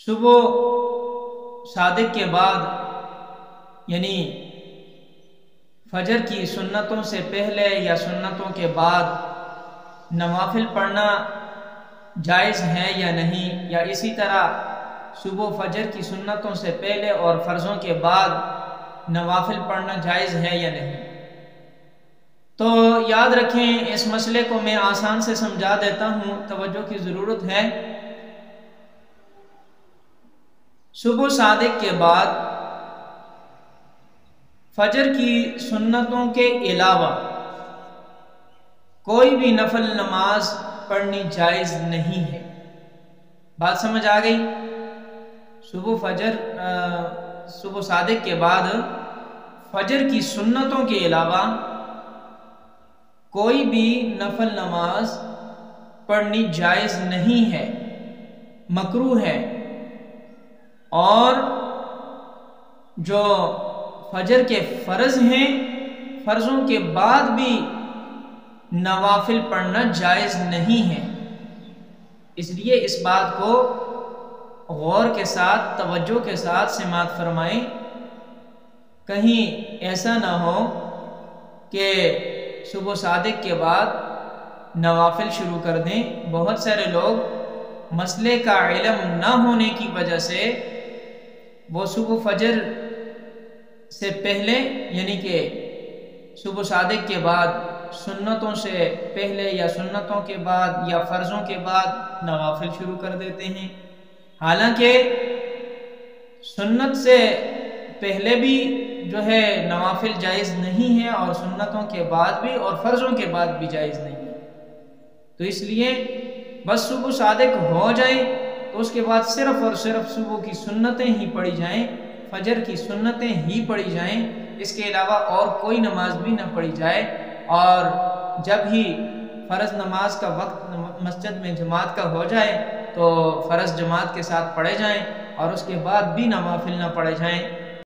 صبح صادق کے بعد یعنی فجر کی سنتوں سے پہلے یا سنتوں کے بعد نوافل پڑھنا جائز ہے یا نہیں، یا اسی طرح صبح فجر کی سنتوں سے پہلے اور فرضوں کے بعد نوافل پڑھنا جائز ہے یا نہیں۔ تو یاد رکھیں، اس مسئلے کو میں آسان سے سمجھا دیتا ہوں، توجہ کی ضرورت ہے۔ صبح صادق کے بعد فجر کی سنتوں کے علاوہ کوئی بھی نفل نماز پڑھنی جائز نہیں ہے۔ بات سمجھ آ گئی؟ صبح صادق کے بعد فجر کی سنتوں کے علاوہ کوئی بھی نفل نماز پڑھنی جائز نہیں ہے، مکروہ ہے۔ اور جو فجر کے فرض ہیں، فرضوں کے بعد بھی نوافل پڑھنا جائز نہیں ہے۔ اس لیے اس بات کو غور کے ساتھ، توجہ کے ساتھ سماعت فرمائیں، کہیں ایسا نہ ہو کہ صبح صادق کے بعد نوافل شروع کر دیں۔ بہت سارے لوگ مسئلے کا علم نہ ہونے کی وجہ سے وہ صبح فجر سے پہلے یعنی کہ صبح صادق کے بعد سنتوں سے پہلے یا سنتوں کے بعد یا فرضوں کے بعد نوافل شروع کر دیتے ہیں، حالانکہ سنت سے پہلے بھی جو ہے نوافل جائز نہیں ہے، اور سنتوں کے بعد بھی اور فرضوں کے بعد بھی جائز نہیں ہے۔ تو اس لیے بس صبح صادق ہو جائیں تو اس کے بعد صرف اور صرف صبح کی سنتیں ہی پڑھی جائیں، فجر کی سنتیں ہی پڑھی جائیں، اس کے علاوہ اور کوئی نماز بھی نہ پڑھی جائے۔ اور جب ہی فرض نماز کا وقت مسجد میں جماعت کا ہو جائے تو فرض جماعت کے ساتھ پڑھے جائیں، اور اس کے بعد بھی نوافل نہ پڑھے جائیں۔